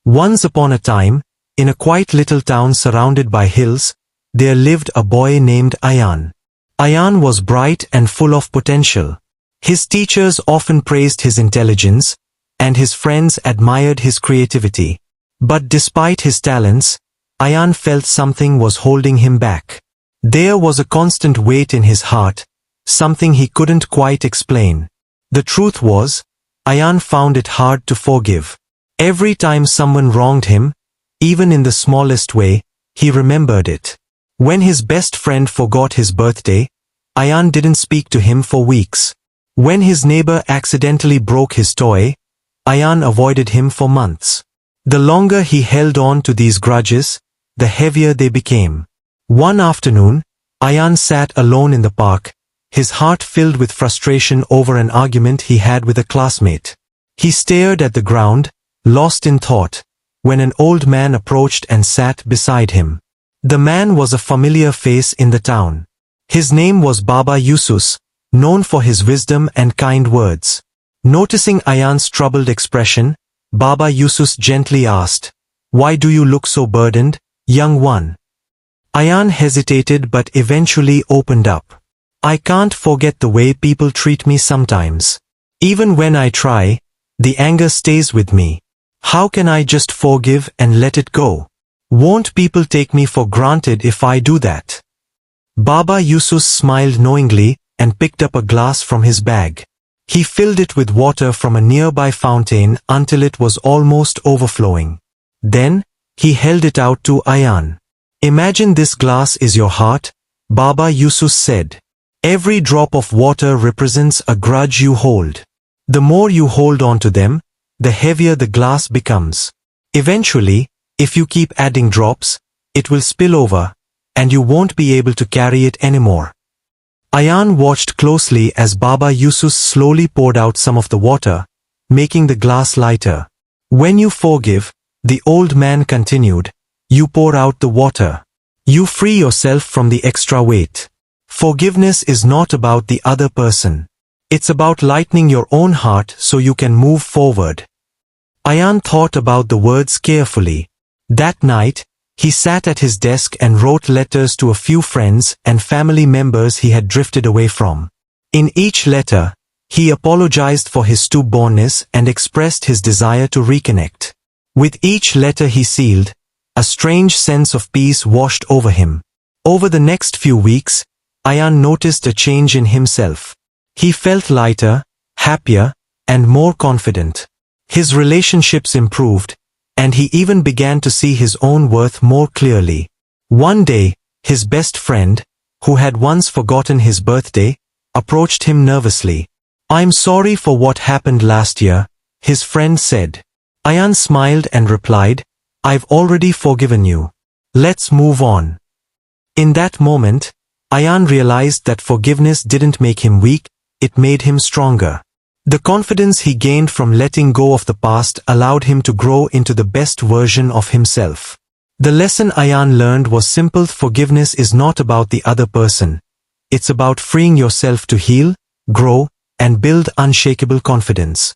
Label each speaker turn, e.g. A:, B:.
A: Once upon a time, in a quiet little town surrounded by hills, there lived a boy named Ayan. Ayan was bright and full of potential. His teachers often praised his intelligence, and his friends admired his creativity. But despite his talents, Ayan felt something was holding him back. There was a constant weight in his heart, something he couldn't quite explain. The truth was, Ayan found it hard to forgive. Every time someone wronged him, even in the smallest way, he remembered it. When his best friend forgot his birthday, Ayan didn't speak to him for weeks. When his neighbor accidentally broke his toy, Ayan avoided him for months. The longer he held on to these grudges, the heavier they became. One afternoon, Ayan sat alone in the park, his heart filled with frustration over an argument he had with a classmate. He stared at the ground, lost in thought, when an old man approached and sat beside him. The man was a familiar face in the town. His name was Baba Yusuf, known for his wisdom and kind words. Noticing Ayan's troubled expression, Baba Yusuf gently asked, "Why do you look so burdened, young one?" Ayan hesitated but eventually opened up. "I can't forget the way people treat me sometimes. Even when I try, the anger stays with me. How can I just forgive and let it go? Won't people take me for granted if I do that?" Baba Yusuf smiled knowingly and picked up a glass from his bag. He filled it with water from a nearby fountain until it was almost overflowing. Then, he held it out to Ayan. "Imagine this glass is your heart," Baba Yusuf said. "Every drop of water represents a grudge you hold. The more you hold on to them, the heavier the glass becomes. Eventually, if you keep adding drops, it will spill over, and you won't be able to carry it anymore." Ayan watched closely as Baba Yusuf slowly poured out some of the water, making the glass lighter. "When you forgive," the old man continued, "you pour out the water. You free yourself from the extra weight. Forgiveness is not about the other person. It's about lightening your own heart so you can move forward." Ayan thought about the words carefully. That night, he sat at his desk and wrote letters to a few friends and family members he had drifted away from. In each letter, he apologized for his stubbornness and expressed his desire to reconnect. With each letter he sealed, a strange sense of peace washed over him. Over the next few weeks, Ayan noticed a change in himself. He felt lighter, happier, and more confident. His relationships improved, and he even began to see his own worth more clearly. One day, his best friend, who had once forgotten his birthday, approached him nervously. "I'm sorry for what happened last year," his friend said. Ayan smiled and replied, "I've already forgiven you. Let's move on." In that moment, Ayan realized that forgiveness didn't make him weak, it made him stronger. The confidence he gained from letting go of the past allowed him to grow into the best version of himself. The lesson Ayan learned was simple: forgiveness is not about the other person. It's about freeing yourself to heal, grow, and build unshakable confidence.